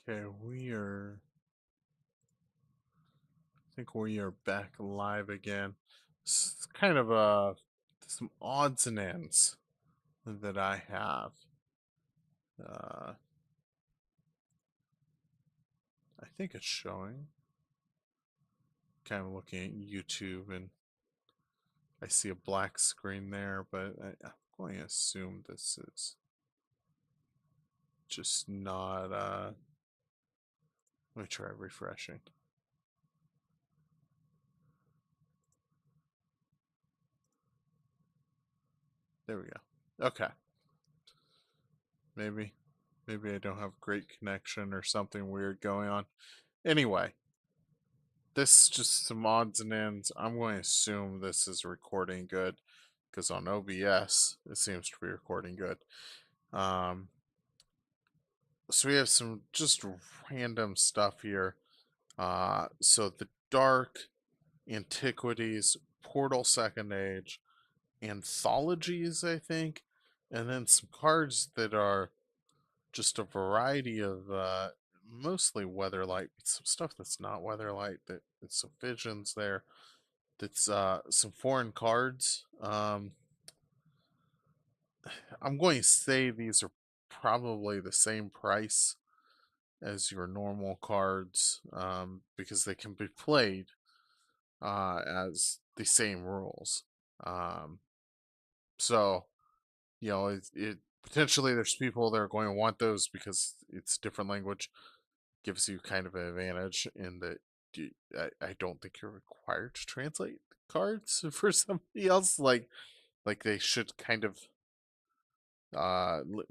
Okay, I think we are back live again. It's kind of some odds and ends that I have. Uh, I think it's showing. Kind of looking at YouTube and I see a black screen there, but I'm going to assume this is just not. Let me try refreshing. There we go. Okay, maybe, maybe I don't have great connection or something weird going on. Anyway, this is just some odds and ends. I'm going to assume this is recording good because on OBS it seems to be recording good. Um, so we have some just random stuff here. So the Dark, Antiquities, Portal Second Age, Anthologies, I think, and then some cards that are just a variety of mostly Weatherlight, but some stuff that's not Weatherlight. That it's some visions there. That's some foreign cards. I'm going to say these are probably the same price as your normal cards because they can be played as the same rules. Um, so it potentially there's people that are going to want those because it's different language, gives you kind of an advantage in that I don't think you're required to translate cards for somebody else. Like they should kind of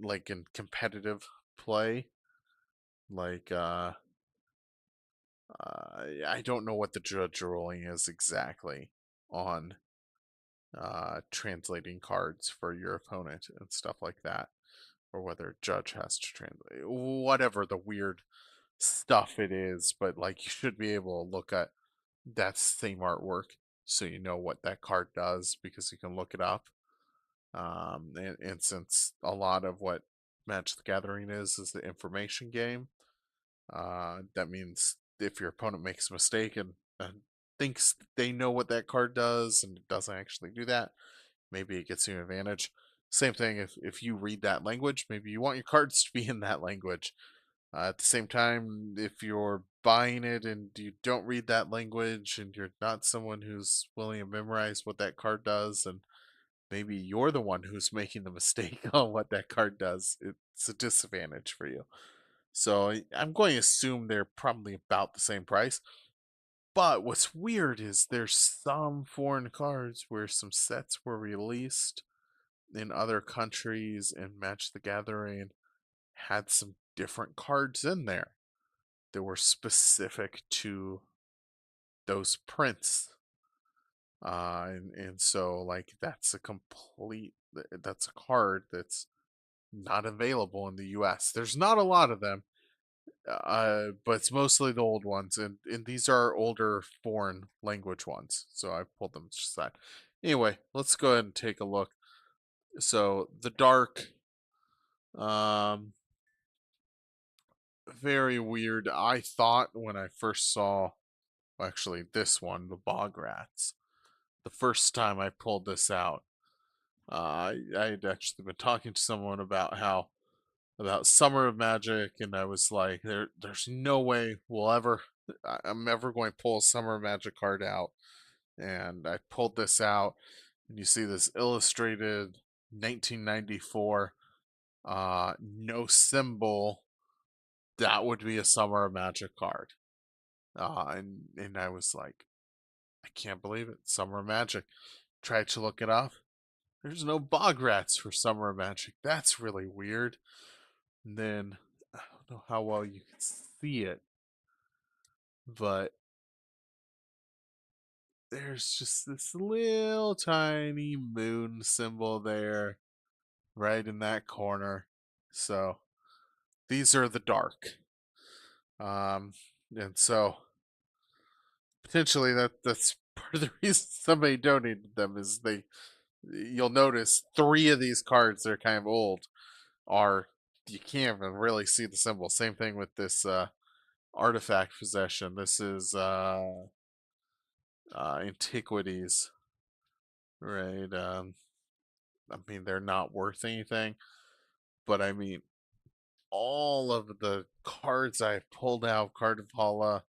like in competitive play. Like I don't know what the judge ruling is exactly on translating cards for your opponent and stuff like that, or whether a judge has to translate whatever the weird stuff it is. But like you should be able to look at that same artwork so you know what that card does because you can look it up. And since a lot of what Magic the Gathering is the information game, that means if your opponent makes a mistake and thinks they know what that card does and it doesn't actually do that, maybe it gets you an advantage. Same thing if you read that language, maybe you want your cards to be in that language. At the same time, if you're buying it and you don't read that language and you're not someone who's willing to memorize what that card does, and maybe you're the one who's making the mistake on what that card does, it's a disadvantage for you. So I'm going to assume they're probably about the same price. But what's weird is there's some foreign cards where some sets were released in other countries and Match the Gathering had some different cards in there that were specific to those prints. And so like that's a card that's not available in the US. There's not a lot of them, but it's mostly the old ones, and these are older foreign language ones. So I pulled them to the side. Anyway, let's go ahead and take a look. So the Dark, um, very weird. I thought when I first saw, actually, this one, the Bog Rats, the first time I pulled this out, I had actually been talking to someone about Summer of Magic, and I was like, there's no way I'm ever going to pull a Summer of Magic card out. And I pulled this out, and you see this illustrated 1994, no symbol. That would be a Summer of Magic card. And I was like, I can't believe it. Summer of Magic. Tried to look it up. There's no bog rats for Summer of Magic. That's really weird. And then I don't know how well you can see it, but there's just this little tiny moon symbol there right in that corner. So these are the Dark. Um and so potentially that's part of the reason somebody donated them is you'll notice three of these cards that are kind of old are you can't even really see the symbol. Same thing with this artifact possession. This is Antiquities, right? I mean, they're not worth anything, but I mean, all of the cards I've pulled out, Card Hala,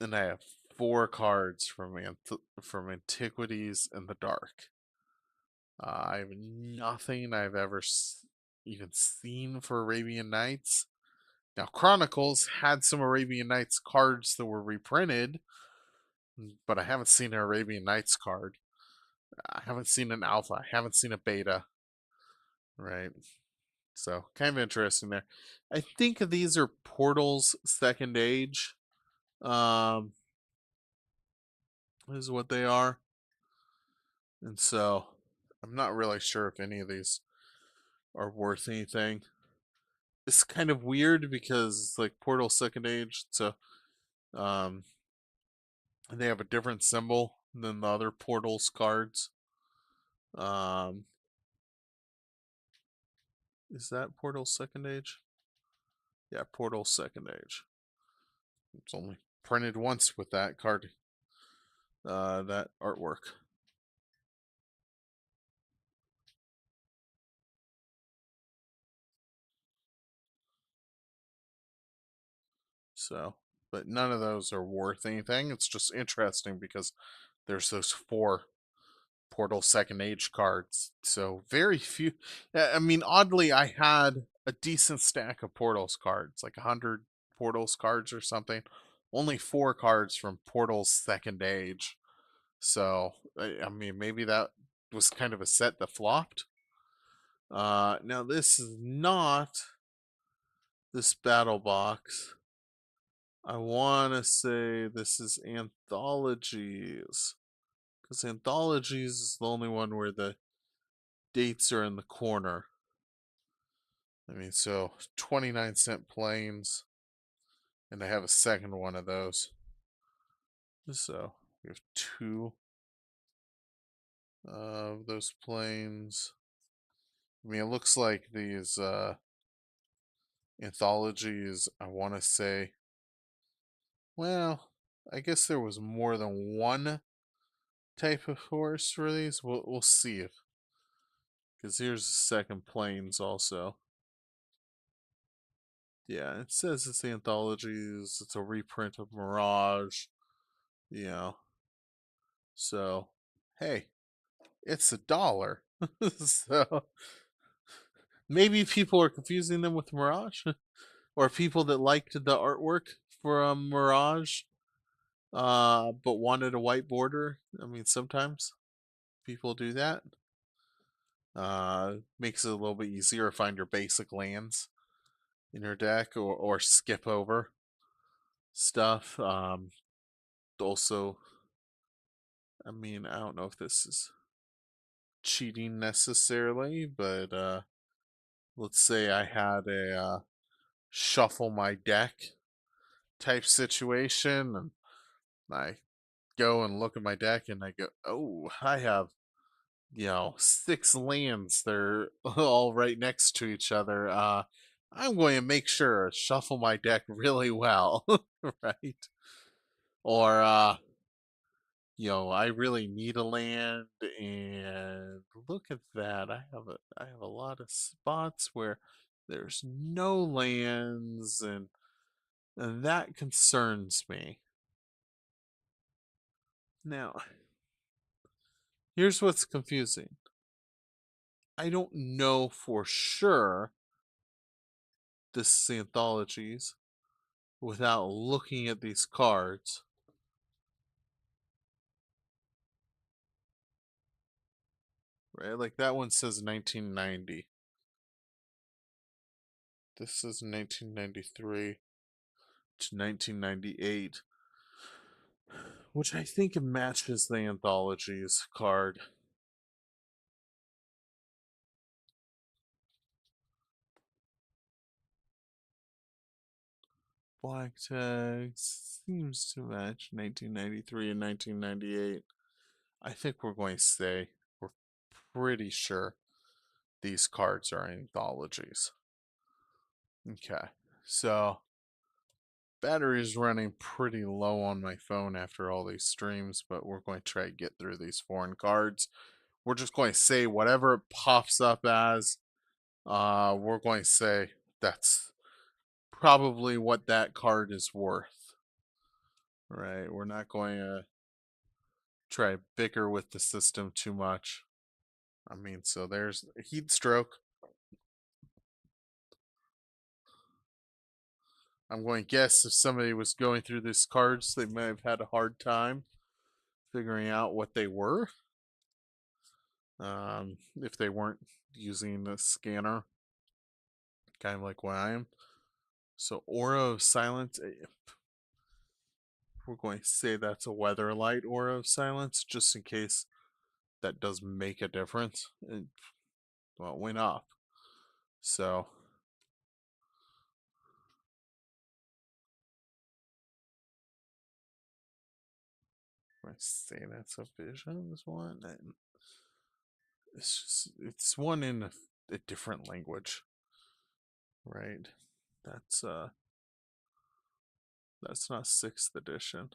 and I have four cards from from Antiquities in the Dark. I have nothing I've ever even seen for Arabian Nights. Now, Chronicles had some Arabian Nights cards that were reprinted, but I haven't seen an Arabian Nights card. I haven't seen an alpha. I haven't seen a beta, right? So, kind of interesting there. I think these are Portal's Second Age. Um, is what they are. And so, I'm not really sure if any of these are worth anything. It's kind of weird because it's like Portal Second Age, so um, they have a different symbol than the other Portals cards. Um, is that Portal Second Age? Yeah, Portal Second Age. It's only printed once with that card, that artwork. So, but none of those are worth anything. It's just interesting because there's those four Portal Second Age cards. So very few. I mean, oddly, I had a decent stack of Portals cards, like 100 Portals cards or something. Only four cards from Portals Second Age. So, I mean, maybe that was kind of a set that flopped. Now, this is not this battle box. I want to say this is Anthologies. Because Anthologies is the only one where the dates are in the corner. I mean, so 29-cent planes, and I have a second one of those. So we have two of those planes. I mean, it looks like these anthologies, I want to say, well, I guess there was more than one type of horse for these. We'll see if, because here's the second planes also. Yeah, it says it's the anthologies. It's a reprint of Mirage. You know, so hey, it's $1. So maybe people are confusing them with Mirage, or people that liked the artwork from Mirage, but wanted a white border. I mean, sometimes people do that. Makes it a little bit easier to find your basic lands in your deck, or skip over stuff. Also, I mean, I don't know if this is cheating necessarily, but let's say I had a shuffle my deck type situation, and I go and look at my deck and I go, oh, I have, 6 lands. They're all right next to each other. I'm going to make sure shuffle my deck really well, right? Or I really need a land, and look at that. I have a lot of spots where there's no lands, and that concerns me. Now, here's what's confusing. I don't know for sure this is anthologies without looking at these cards. Right? Like that one says 1990. This is 1993 to 1998, which I think matches the anthologies card. Black tags seems to match 1993 and 1998. I think we're going to stay. We're pretty sure these cards are anthologies. Okay, so battery is running pretty low on my phone after all these streams, but we're going to try to get through these foreign cards. We're just going to say whatever it pops up as. We're going to say that's probably what that card is worth. Right? We're not going to try to bicker with the system too much. I mean, so there's a heat stroke. I'm going to guess if somebody was going through these cards, they may have had a hard time figuring out what they were. If they weren't using the scanner, kind of like what I am. So Aura of Silence, we're going to say that's a Weatherlight Aura of Silence, just in case that does make a difference. Well, it went up. So I say that's a Visions one. And it's one in a different language, right? That's that's not 6th edition.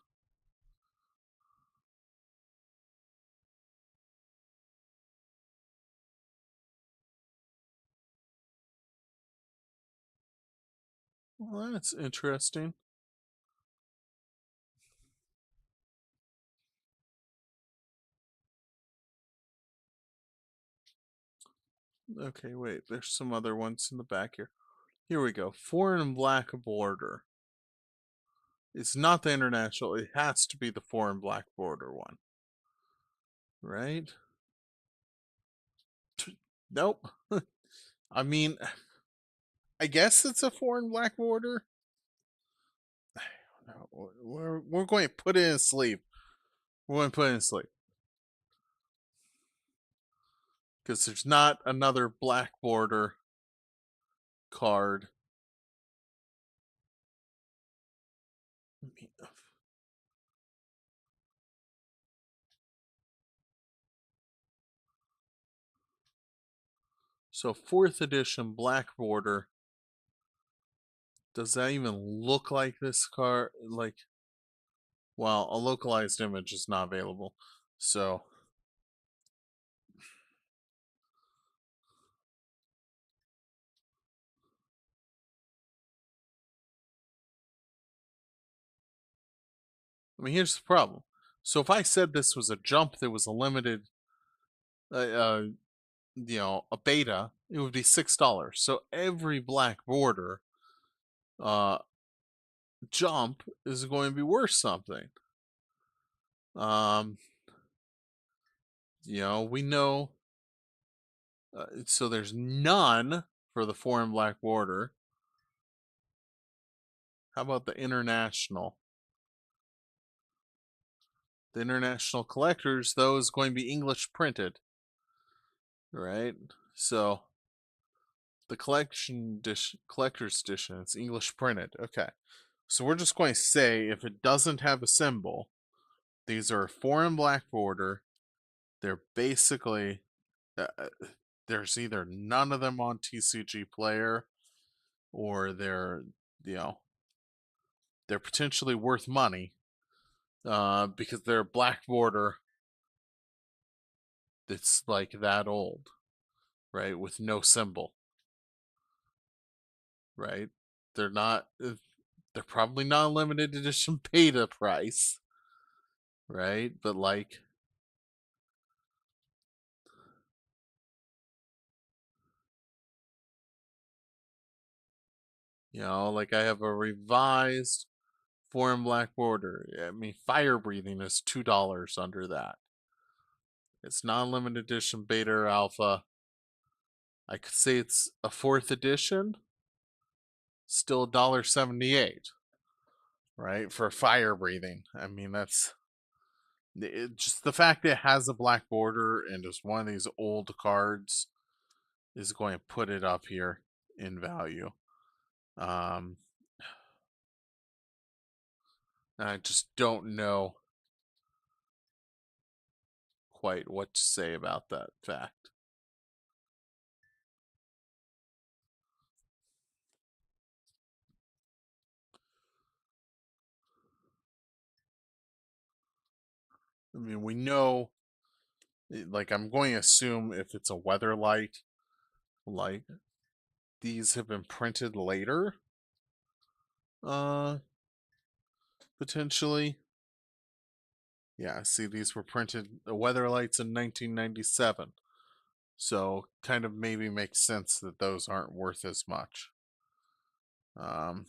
Well, that's interesting. Okay, wait. There's some other ones in the back here. Here we go. Foreign black border. It's not the international. It has to be the foreign black border one. Right? Nope. I mean, I guess it's a foreign black border. We're going to put it in sleep. We're going to put it in sleep. Because there's not another black border card. So 4th edition black border. Does that even look like this card? Like, well, a localized image is not available. So I mean, here's the problem. So if I said this was a jump that was a limited, a beta, it would be $6. So every black border uh, jump is going to be worth something. We know. So there's none for the foreign black border. How about the international? The international collectors, though, is going to be English printed, right? So the collector's edition, it's English printed. Okay. So we're just going to say if it doesn't have a symbol, these are foreign black border. They're basically there's either none of them on TCG Player, or you know they're potentially worth money because they're a black border that's like that old, right? With no symbol, right? They're not. They're probably not a limited edition beta price, right? But like, like I have a revised foreign black border. I mean, fire breathing is $2 under that. It's non limited edition beta or alpha. I could say it's a 4th edition, still $1.78, right? For fire breathing. I mean, that's just the fact that it has a black border and is one of these old cards is going to put it up here in value. Um, I just don't know quite what to say about that fact. I mean, we know, like, I'm going to assume if it's a weather light, like, these have been printed later, uh, potentially. Yeah, see, these were printed, the weather lights in 1997. So, kind of maybe makes sense that those aren't worth as much. Um,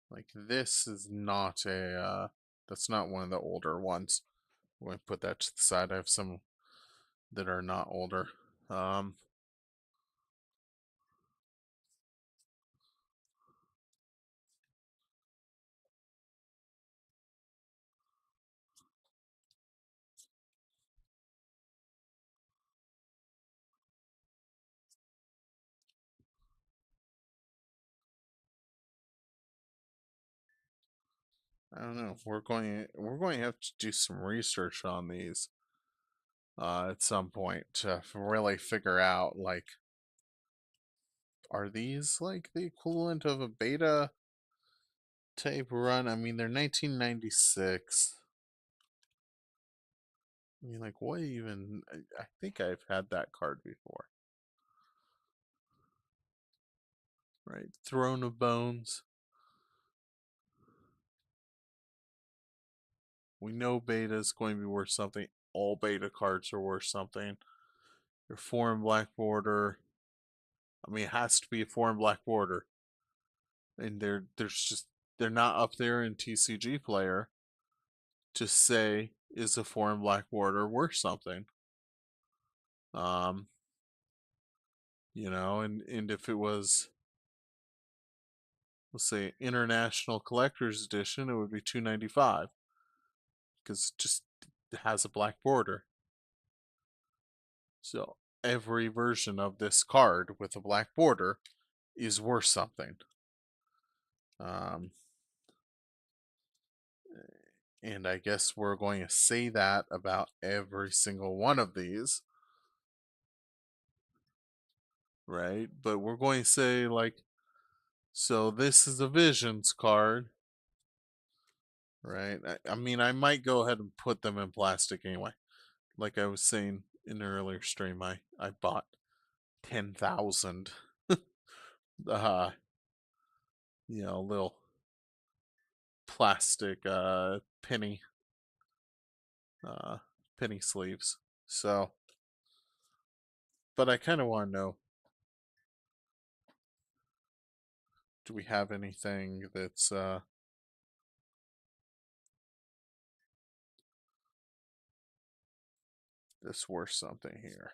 like, this is not that's not one of the older ones. I'm going to put that to the side. I have some that are not older. Um, I don't know. We're going to have to do some research on these at some point to really figure out, like, are these like the equivalent of a beta type run? I mean, they're 1996. I mean, like, what even? I think I've had that card before, right? Throne of Bones. We know beta is going to be worth something. All beta cards are worth something. Your foreign black border. I mean, it has to be a foreign black border, and they're not up there in TCG player to say is a foreign black border worth something. Um, and if it was, let's say, international collector's edition, it would be 295 because it just has a black border. So every version of this card with a black border is worth something. Um, and I guess we're going to say that about every single one of these, right? But we're going to say, like, so this is a Visions card, right? I mean, I might go ahead and put them in plastic anyway. Like I was saying in an earlier stream, I bought 10,000, uh, little plastic uh, penny sleeves. So, but I kind of want to know, do we have anything that's worth something here?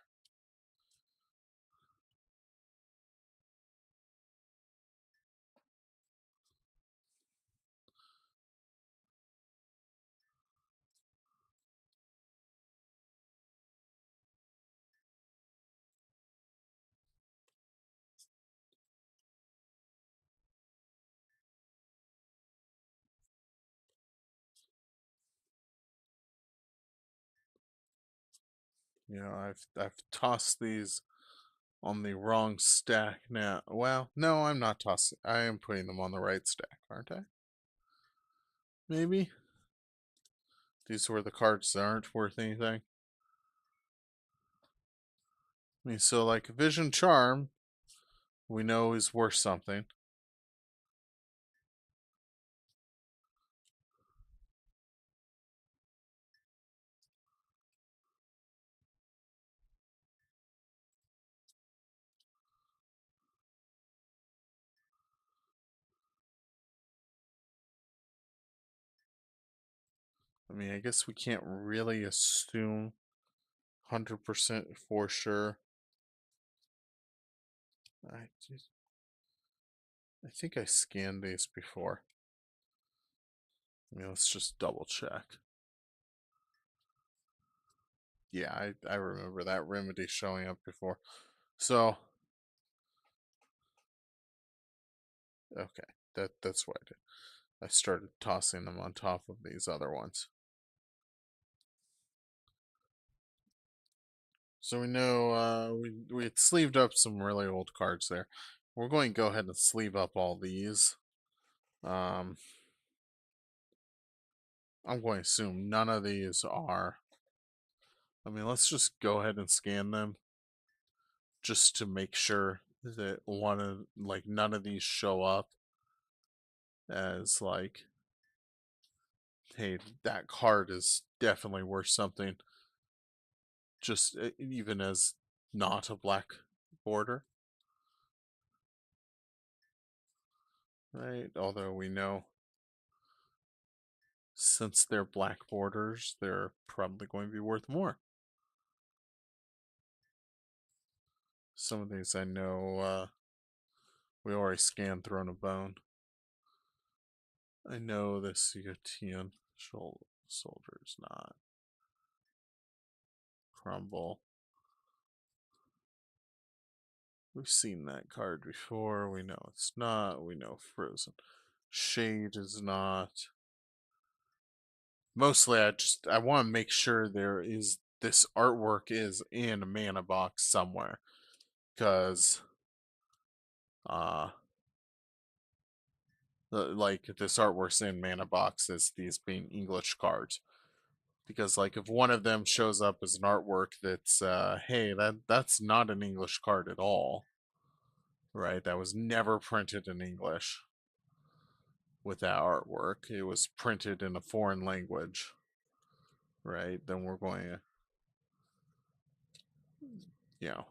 I've tossed these on the wrong stack now. Well, no, I'm not tossing. I am putting them on the right stack, aren't I? Maybe these were the cards that aren't worth anything. I mean, so like Vision Charm, we know is worth something. I mean, I guess we can't really assume 100% for sure. I just, I think I scanned these before. I mean, let's just double check. Yeah, I remember that remedy showing up before. So, okay, that's what I did. I started tossing them on top of these other ones. So we know we had sleeved up some really old cards there. We're going to go ahead and sleeve up all these. Um, I'm going to assume none of these are. I mean, let's just go ahead and scan them just to make sure that none of these show up as like, hey, that card is definitely worth something, just even as not a black border, right? Although we know since they're black borders, they're probably going to be worth more. Some of these I know we already scanned Throne of Bone. I know this Yuan soldier is not. Crumble. We've seen that card before. We know it's not. We know Frozen Shade is not. Mostly I want to make sure this artwork is in a mana box somewhere. Because uh like this artwork's in mana boxes, these being English cards. Because like if one of them shows up as an artwork that's hey, that's not an English card at all, right? That was never printed in English with that artwork. It was printed in a foreign language, right? Then we're going to, you know,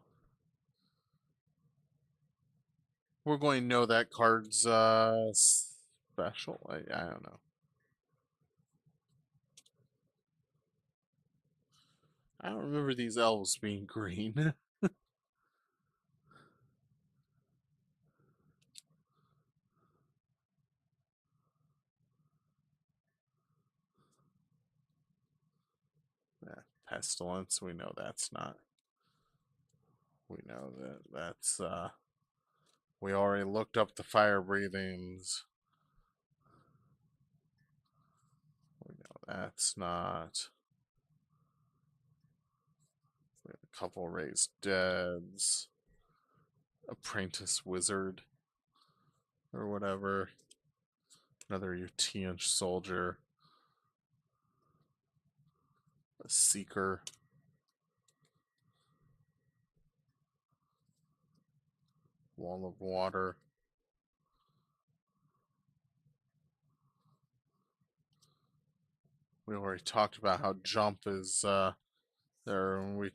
we're going to know that card's special. I don't know. I don't remember these elves being green. Pestilence, we know that's not. We know that's we already looked up the fire breathings. We know that's not. We have a couple raised deads. Apprentice wizard or whatever. Another Utian soldier. A seeker. Wall of water. We already talked about how jump is there. We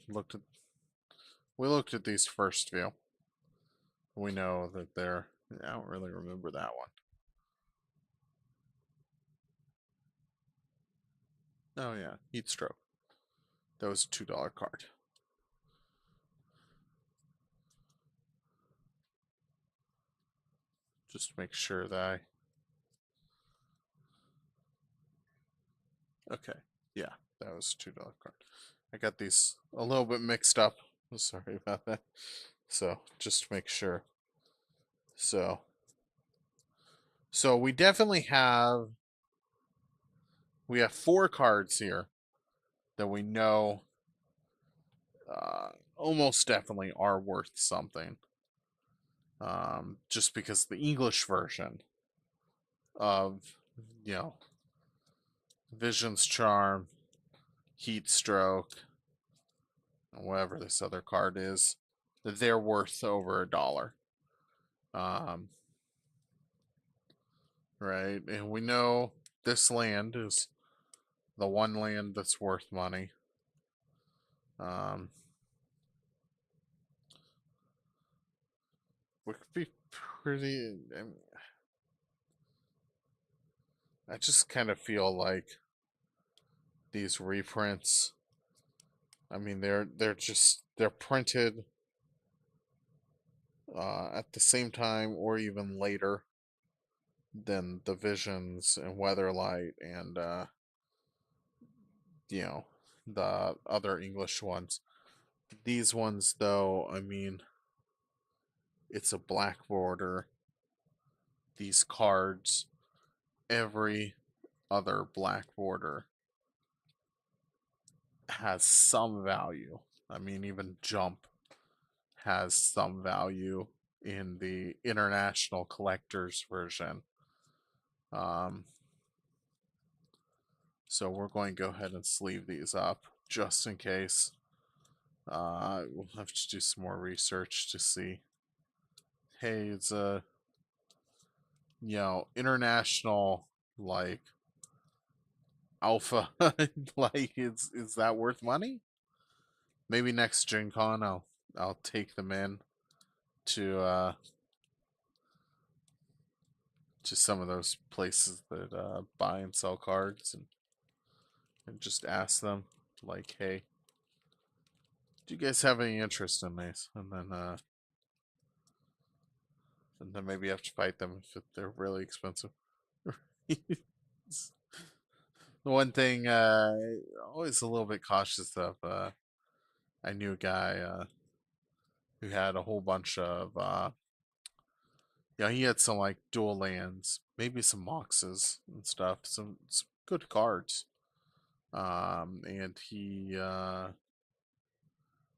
looked at these first few. We know that they're. I don't really remember that one. Oh yeah, heat stroke. That was a $2 card. Just make sure that okay, yeah, that was a $2 card. I got these a little bit mixed up. Sorry about that. So just to make sure. So we definitely have 4 cards here that we know almost definitely are worth something. Just because the English version of, you know, Vision's Charm, Heat Stroke, whatever this other card is, they're worth over $1. Um, right? And we know this land is the one land that's worth money. Would be pretty. I just kind of feel like these reprints. I mean, they're printed at the same time or even later than the Visions and Weatherlight and you know, the other English ones. These ones, though, I mean, it's a black border. These cards, every other black border has some value. I mean, even Jump has some value in the international collector's version. Um, So we're going to go ahead and sleeve these up just in case. We'll have to do some more research to see. Hey, it's a international like alpha. Like, is that worth money? Maybe next Gen Con I'll take them in to to some of those places that buy and sell cards, and just ask them like, hey, do you guys have any interest in these? And then maybe you have to fight them if they're really expensive. The one thing always a little bit cautious of. I knew a guy who had a whole bunch of he had some like dual lands, maybe some moxes and stuff, some good cards. And he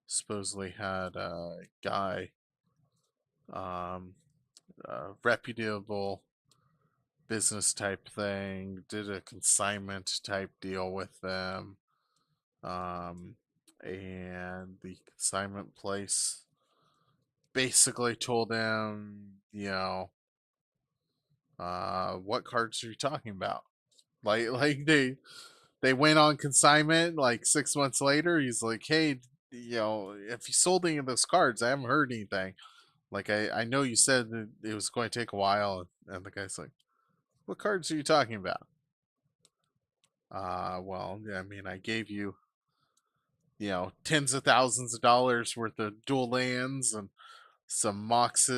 supposedly had a guy, um, reputable business type thing, did a consignment type deal with them. Um, and the consignment place basically told him, what cards are you talking about? Like they went on consignment like 6 months later. He's like, hey, if you sold any of those cards, I haven't heard anything. Like I know you said that it was going to take a while, and the guy's like, what cards are you talking about? Well, I mean, I gave you, tens of thousands of dollars worth of dual lands and some Mox,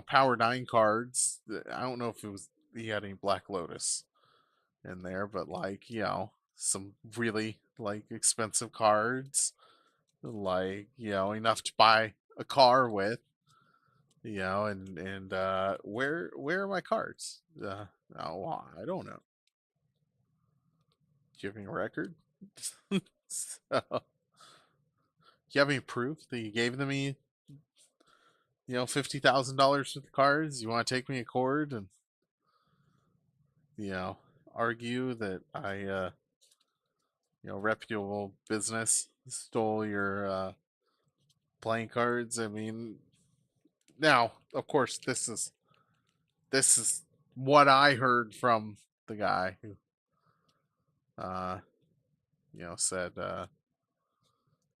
Power 9 cards. I don't know if it was he had any Black Lotus in there, but like, some really like expensive cards, like, enough to buy a car with, and where are my cards? Oh, I don't know. Do you have any record? So, do you have any proof that you gave them $50,000 worth of cards? You want to take me to court and you know argue that I reputable business stole your playing cards? I mean, now of course this is what I heard from the guy who uh said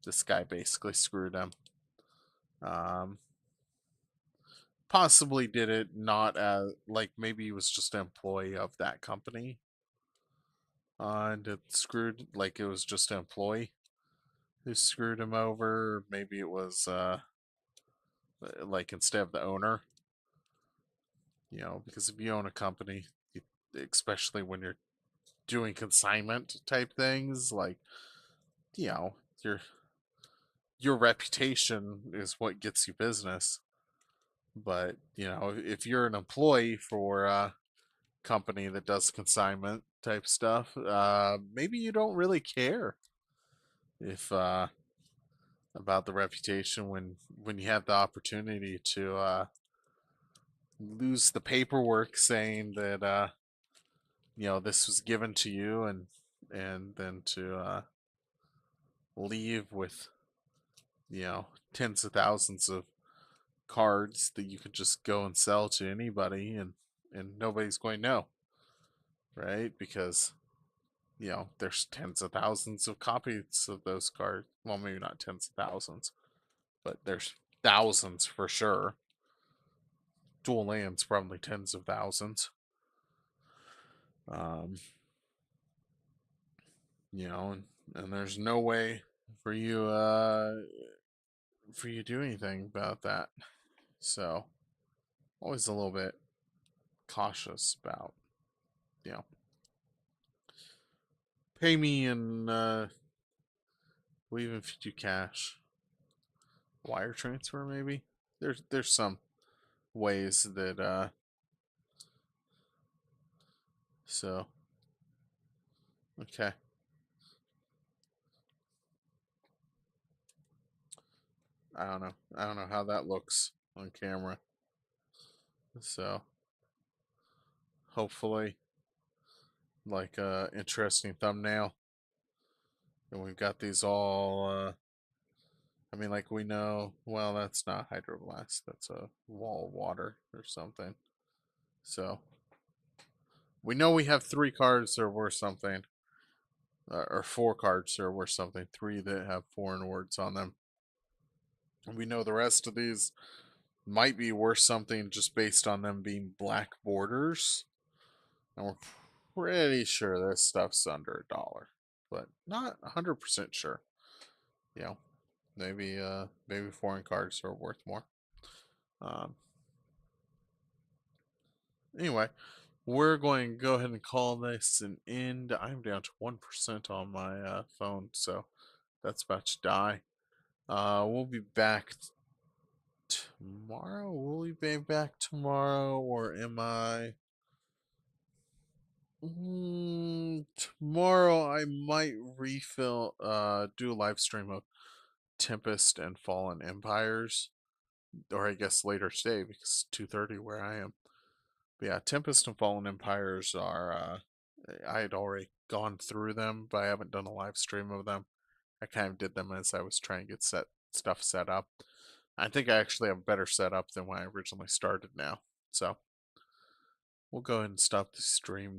this guy basically screwed him. Um, Possibly did it not as like maybe he was just an employee of that company, and it screwed like it was just an employee who screwed him over. Maybe it was like instead of the owner, because if you own a company, especially when you're doing consignment type things, like you know your your reputation is what gets you business. But if you're an employee for a company that does consignment type stuff, maybe you don't really care if about the reputation when you have the opportunity to lose the paperwork saying that this was given to you, and then to leave with tens of thousands of cards that you could just go and sell to anybody, and nobody's going to know, right? Because there's tens of thousands of copies of those cards. Well, maybe not tens of thousands, but there's thousands for sure. Dual lands probably tens of thousands. Um, and there's no way for you to do anything about that. So always a little bit cautious about you know pay me in well, even if you do cash, wire transfer maybe. There's some ways that so okay. I don't know how that looks on camera. So hopefully like a interesting thumbnail. And we've got these all. I mean, like we know. Well, that's not hydroblast. That's a wall of water or something. So we know we have 3 cards that are worth something, or 4 cards that are worth something. 3 that have foreign words on them. And we know the rest of these might be worth something just based on them being black borders. And we're pretty sure this stuff's under $1, but not 100% sure. You know, maybe foreign cards are worth more. Um, anyway, we're going to go ahead and call this an end. I'm down to 1% on my phone, so that's about to die. We'll be back tomorrow. Will we be back tomorrow, or am I? Tomorrow I might do a live stream of Tempest and Fallen Empires, or I guess later today because it's 2:30 where I am. But yeah, Tempest and Fallen Empires are. I had already gone through them, but I haven't done a live stream of them. I kind of did them as I was trying to get stuff set up. I think I actually have a better setup than when I originally started now. So we'll go ahead and stop the stream now.